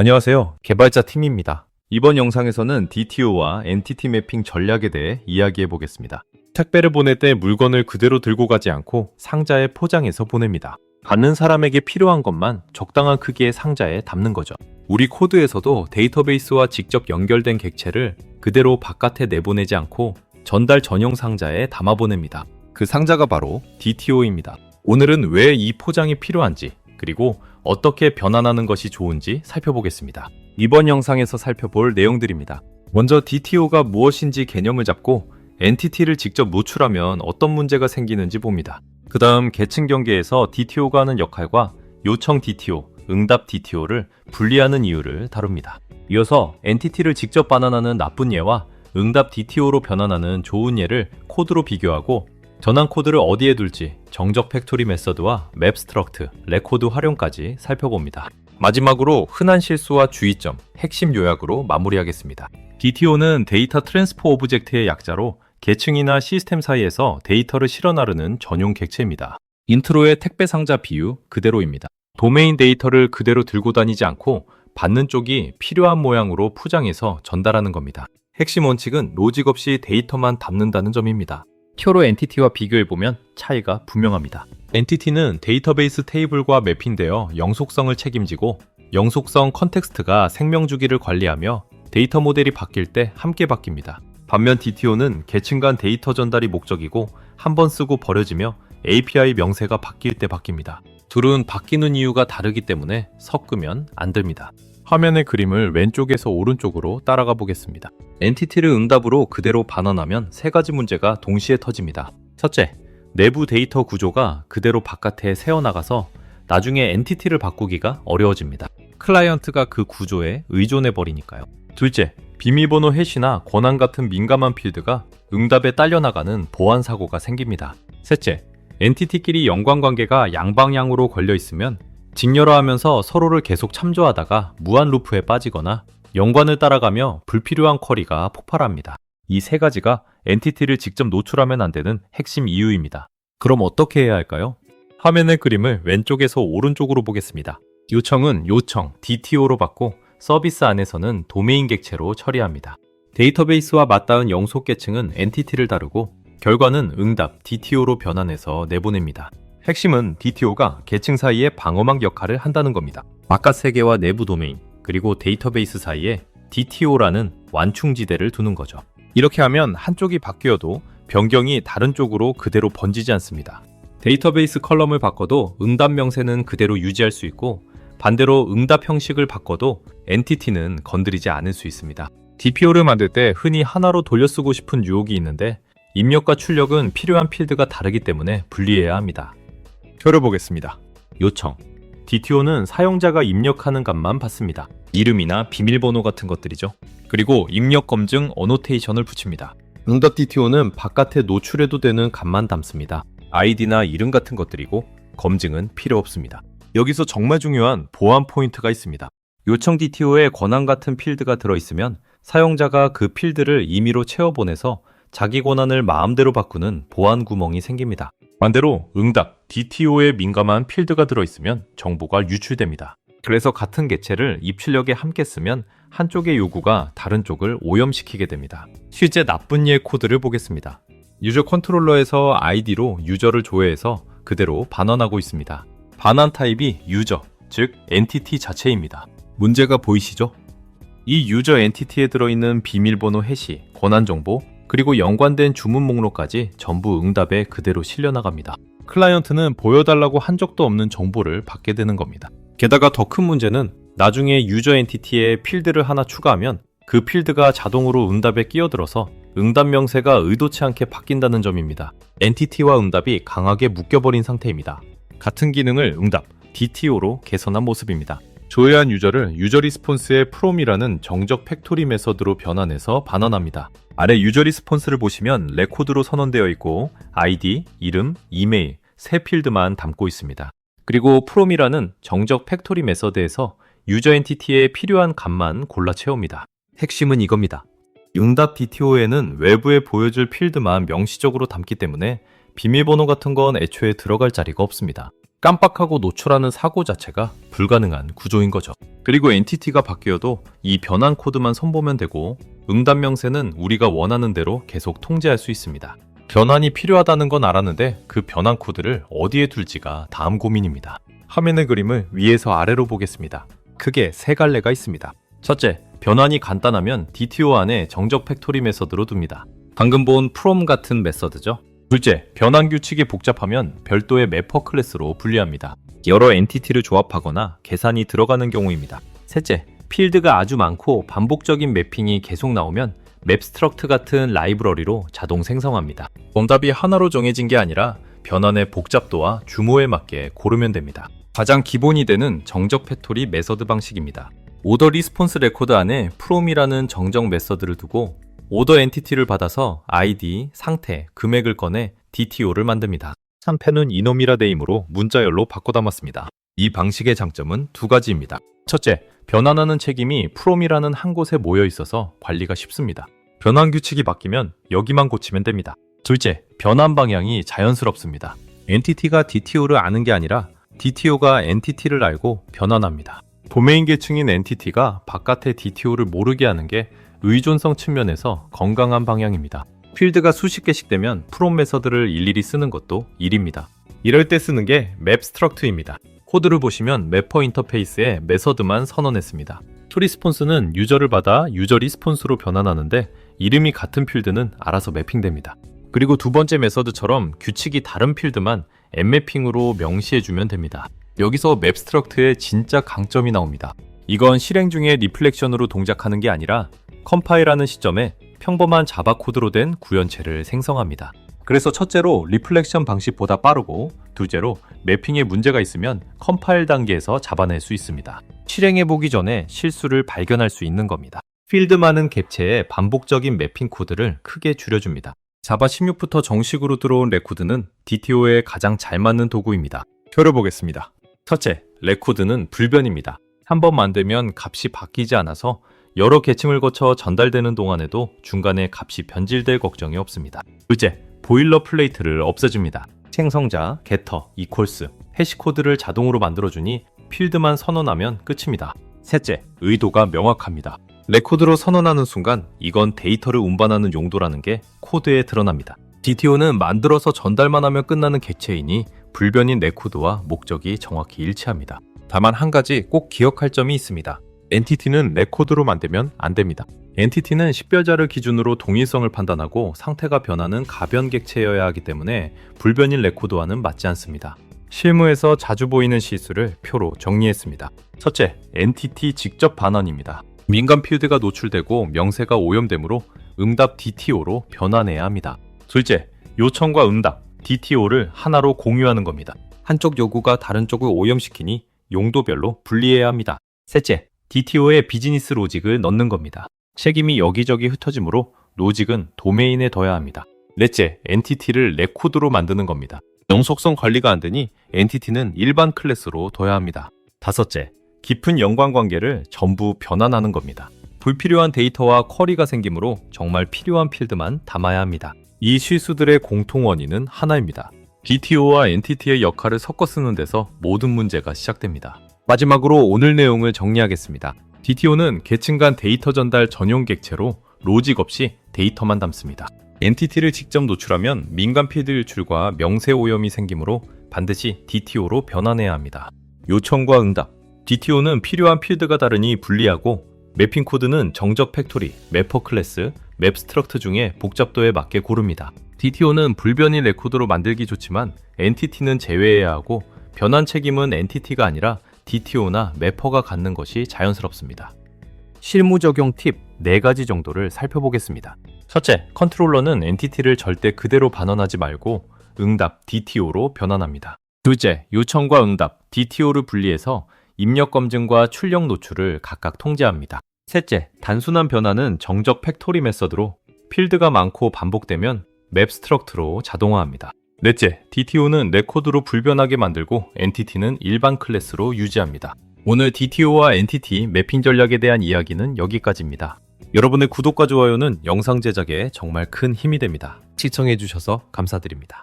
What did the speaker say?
안녕하세요. 개발자 팀입니다. 이번 영상에서는 DTO와 엔티티 매핑 전략에 대해 이야기해 보겠습니다. 택배를 보낼 때 물건을 그대로 들고 가지 않고 상자에 포장해서 보냅니다. 받는 사람에게 필요한 것만 적당한 크기의 상자에 담는 거죠. 우리 코드에서도 데이터베이스와 직접 연결된 객체를 그대로 바깥에 내보내지 않고 전달 전용 상자에 담아 보냅니다. 그 상자가 바로 DTO입니다. 오늘은 왜 이 포장이 필요한지, 그리고 어떻게 변환하는 것이 좋은지 살펴보겠습니다. 이번 영상에서 살펴볼 내용들입니다. 먼저 DTO가 무엇인지 개념을 잡고 엔티티를 직접 노출하면 어떤 문제가 생기는지 봅니다. 그 다음 계층 경계에서 DTO가 하는 역할과 요청 DTO, 응답 DTO를 분리하는 이유를 다룹니다. 이어서 엔티티를 직접 반환하는 나쁜 예와 응답 DTO로 변환하는 좋은 예를 코드로 비교하고 전환 코드를 어디에 둘지 정적 팩토리 메서드와 맵스트럭트, 레코드 활용까지 살펴봅니다. 마지막으로 흔한 실수와 주의점, 핵심 요약으로 마무리하겠습니다. DTO는 데이터 트랜스포 오브젝트의 약자로 계층이나 시스템 사이에서 데이터를 실어 나르는 전용 객체입니다. 인트로의 택배 상자 비유 그대로입니다. 도메인 데이터를 그대로 들고 다니지 않고 받는 쪽이 필요한 모양으로 포장해서 전달하는 겁니다. 핵심 원칙은 로직 없이 데이터만 담는다는 점입니다. 큐로 엔티티와 비교해보면 차이가 분명합니다. 엔티티는 데이터베이스 테이블과 매핑되어 영속성을 책임지고 영속성 컨텍스트가 생명주기를 관리하며 데이터 모델이 바뀔 때 함께 바뀝니다. 반면 DTO는 계층 간 데이터 전달이 목적이고 한 번 쓰고 버려지며 API 명세가 바뀔 때 바뀝니다. 둘은 바뀌는 이유가 다르기 때문에 섞으면 안 됩니다. 화면의 그림을 왼쪽에서 오른쪽으로 따라가 보겠습니다. 엔티티를 응답으로 그대로 반환하면 세 가지 문제가 동시에 터집니다. 첫째, 내부 데이터 구조가 그대로 바깥에 새어나가서 나중에 엔티티를 바꾸기가 어려워집니다. 클라이언트가 그 구조에 의존해 버리니까요. 둘째, 비밀번호 해시나 권한 같은 민감한 필드가 응답에 딸려나가는 보안 사고가 생깁니다. 셋째, 엔티티끼리 연관관계가 양방향으로 걸려 있으면 직렬화 하면서 서로를 계속 참조하다가 무한 루프에 빠지거나 연관을 따라가며 불필요한 쿼리가 폭발합니다. 이 세 가지가 엔티티를 직접 노출하면 안 되는 핵심 이유입니다. 그럼 어떻게 해야 할까요? 화면의 그림을 왼쪽에서 오른쪽으로 보겠습니다. 요청은 요청, DTO로 받고 서비스 안에서는 도메인 객체로 처리합니다. 데이터베이스와 맞닿은 영속 계층은 엔티티를 다루고 결과는 응답, DTO로 변환해서 내보냅니다. 핵심은 DTO가 계층 사이에 방어막 역할을 한다는 겁니다. 바깥 세계와 내부 도메인, 그리고 데이터베이스 사이에 DTO라는 완충지대를 두는 거죠. 이렇게 하면 한쪽이 바뀌어도 변경이 다른 쪽으로 그대로 번지지 않습니다. 데이터베이스 컬럼을 바꿔도 응답 명세는 그대로 유지할 수 있고 반대로 응답 형식을 바꿔도 엔티티는 건드리지 않을 수 있습니다. DPO를 만들 때 흔히 하나로 돌려쓰고 싶은 유혹이 있는데 입력과 출력은 필요한 필드가 다르기 때문에 분리해야 합니다. 표를 보겠습니다. 요청. DTO는 사용자가 입력하는 값만 받습니다. 이름이나 비밀번호 같은 것들이죠. 그리고 입력 검증 어노테이션을 붙입니다. 응답 DTO는 바깥에 노출해도 되는 값만 담습니다. 아이디나 이름 같은 것들이고 검증은 필요 없습니다. 여기서 정말 중요한 보안 포인트가 있습니다. 요청 DTO에 권한 같은 필드가 들어있으면 사용자가 그 필드를 임의로 채워보내서 자기 권한을 마음대로 바꾸는 보안 구멍이 생깁니다. 반대로 응답, DTO에 민감한 필드가 들어있으면 정보가 유출됩니다. 그래서 같은 객체를 입출력에 함께 쓰면 한쪽의 요구가 다른 쪽을 오염시키게 됩니다. 실제 나쁜 예 코드를 보겠습니다. 유저 컨트롤러에서 아이디로 유저를 조회해서 그대로 반환하고 있습니다. 반환 타입이 유저, 즉 엔티티 자체입니다. 문제가 보이시죠? 이 유저 엔티티에 들어있는 비밀번호 해시, 권한 정보, 그리고 연관된 주문 목록까지 전부 응답에 그대로 실려나갑니다. 클라이언트는 보여달라고 한 적도 없는 정보를 받게 되는 겁니다. 게다가 더 큰 문제는 나중에 유저 엔티티에 필드를 하나 추가하면 그 필드가 자동으로 응답에 끼어들어서 응답 명세가 의도치 않게 바뀐다는 점입니다. 엔티티와 응답이 강하게 묶여버린 상태입니다. 같은 기능을 응답, DTO로 개선한 모습입니다. 조회한 유저를 유저 리스폰스의 프롬이라는 정적 팩토리 메서드로 변환해서 반환합니다. 아래 유저 리스폰스를 보시면 레코드로 선언되어 있고 아이디, 이름, 이메일, 세 필드만 담고 있습니다. 그리고 프롬이라는 정적 팩토리 메서드에서 유저 엔티티에 필요한 값만 골라 채웁니다. 핵심은 이겁니다. 응답 DTO에는 외부에 보여줄 필드만 명시적으로 담기 때문에 비밀번호 같은 건 애초에 들어갈 자리가 없습니다. 깜빡하고 노출하는 사고 자체가 불가능한 구조인 거죠. 그리고 엔티티가 바뀌어도 이 변환 코드만 선보면 되고 응답 명세는 우리가 원하는 대로 계속 통제할 수 있습니다. 변환이 필요하다는 건 알았는데 그 변환 코드를 어디에 둘지가 다음 고민입니다. 화면의 그림을 위에서 아래로 보겠습니다. 크게 세 갈래가 있습니다. 첫째, 변환이 간단하면 DTO 안에 정적 팩토리 메서드로 둡니다. 방금 본 from 같은 메서드죠. 둘째, 변환 규칙이 복잡하면 별도의 매퍼 클래스로 분리합니다. 여러 엔티티를 조합하거나 계산이 들어가는 경우입니다. 셋째, 필드가 아주 많고 반복적인 매핑이 계속 나오면 맵스트럭트 같은 라이브러리로 자동 생성합니다. 정답이 하나로 정해진 게 아니라 변환의 복잡도와 규모에 맞게 고르면 됩니다. 가장 기본이 되는 정적 팩토리 메서드 방식입니다. 오더 리스폰스 레코드 안에 from이라는 정적 메서드를 두고 오더 엔티티를 받아서 ID, 상태, 금액을 꺼내 DTO를 만듭니다. 3패는 이놈이라 데임으로 문자열로 바꿔 담았습니다. 이 방식의 장점은 두 가지입니다. 첫째, 변환하는 책임이 from이라는 한 곳에 모여 있어서 관리가 쉽습니다. 변환 규칙이 바뀌면 여기만 고치면 됩니다. 둘째, 변환 방향이 자연스럽습니다. 엔티티가 DTO를 아는 게 아니라 DTO가 엔티티를 알고 변환합니다. 도메인 계층인 엔티티가 바깥의 DTO를 모르게 하는 게 의존성 측면에서 건강한 방향입니다. 필드가 수십 개씩 되면 프롬 메서드를 일일이 쓰는 것도 일입니다. 이럴 때 쓰는 게 맵스트럭트입니다. 코드를 보시면 매퍼 인터페이스에 메서드만 선언했습니다. 투리스폰스는 유저를 받아 유저 리스폰스로 변환하는데 이름이 같은 필드는 알아서 매핑됩니다. 그리고 두 번째 메서드처럼 규칙이 다른 필드만 엠매핑으로 명시해주면 됩니다. 여기서 맵스트럭트의 진짜 강점이 나옵니다. 이건 실행 중에 리플렉션으로 동작하는 게 아니라 컴파일하는 시점에 평범한 자바 코드로 된 구현체를 생성합니다. 그래서 첫째로 리플렉션 방식보다 빠르고 둘째로 매핑에 문제가 있으면 컴파일 단계에서 잡아낼 수 있습니다. 실행해보기 전에 실수를 발견할 수 있는 겁니다. 필드 많은 객체의 반복적인 매핑 코드를 크게 줄여줍니다. 자바 16부터 정식으로 들어온 레코드는 DTO에 가장 잘 맞는 도구입니다. 표를 보겠습니다. 첫째, 레코드는 불변입니다. 한번 만들면 값이 바뀌지 않아서 여러 계층을 거쳐 전달되는 동안에도 중간에 값이 변질될 걱정이 없습니다. 둘째, 보일러 플레이트를 없애줍니다. 생성자, 게터, 이퀄스, 해시코드를 자동으로 만들어주니 필드만 선언하면 끝입니다. 셋째, 의도가 명확합니다. 레코드로 선언하는 순간 이건 데이터를 운반하는 용도라는 게 코드에 드러납니다. DTO는 만들어서 전달만 하면 끝나는 객체이니 불변인 레코드와 목적이 정확히 일치합니다. 다만 한 가지 꼭 기억할 점이 있습니다. 엔티티는 레코드로 만들면 안 됩니다. 엔티티는 식별자를 기준으로 동일성을 판단하고 상태가 변하는 가변 객체여야 하기 때문에 불변인 레코드와는 맞지 않습니다. 실무에서 자주 보이는 실수를 표로 정리했습니다. 첫째, 엔티티 직접 반환입니다. 민감 필드가 노출되고 명세가 오염되므로 응답 DTO로 변환해야 합니다. 둘째, 요청과 응답 DTO를 하나로 공유하는 겁니다. 한쪽 요구가 다른 쪽을 오염시키니 용도별로 분리해야 합니다. 셋째, DTO에 비즈니스 로직을 넣는 겁니다. 책임이 여기저기 흩어지므로 로직은 도메인에 둬야 합니다. 넷째, 엔티티를 레코드로 만드는 겁니다. 영속성 관리가 안 되니 엔티티는 일반 클래스로 둬야 합니다. 다섯째, 깊은 연관관계를 전부 변환하는 겁니다. 불필요한 데이터와 쿼리가 생기므로 정말 필요한 필드만 담아야 합니다. 이 실수들의 공통 원인은 하나입니다. DTO와 엔티티의 역할을 섞어 쓰는 데서 모든 문제가 시작됩니다. 마지막으로 오늘 내용을 정리하겠습니다. DTO는 계층 간 데이터 전달 전용 객체로 로직 없이 데이터만 담습니다. 엔티티를 직접 노출하면 민감 필드 유출과 명세 오염이 생기므로 반드시 DTO로 변환해야 합니다. 요청과 응답 DTO는 필요한 필드가 다르니 분리하고 매핑 코드는 정적 팩토리, 매퍼 클래스, 맵스트럭트 중에 복잡도에 맞게 고릅니다. DTO는 불변인 레코드로 만들기 좋지만 엔티티는 제외해야 하고 변환 책임은 엔티티가 아니라 DTO나 매퍼가 갖는 것이 자연스럽습니다. 실무 적용 팁 4가지 정도를 살펴보겠습니다. 첫째, 컨트롤러는 엔티티를 절대 그대로 반환하지 말고 응답 DTO로 변환합니다. 둘째, 요청과 응답 DTO를 분리해서 입력 검증과 출력 노출을 각각 통제합니다. 셋째, 단순한 변화는 정적 팩토리 메서드로 필드가 많고 반복되면 맵스트럭트로 자동화합니다. 넷째, DTO는 레코드로 불변하게 만들고 엔티티는 일반 클래스로 유지합니다. 오늘 DTO와 엔티티 매핑 전략에 대한 이야기는 여기까지입니다. 여러분의 구독과 좋아요는 영상 제작에 정말 큰 힘이 됩니다. 시청해주셔서 감사드립니다.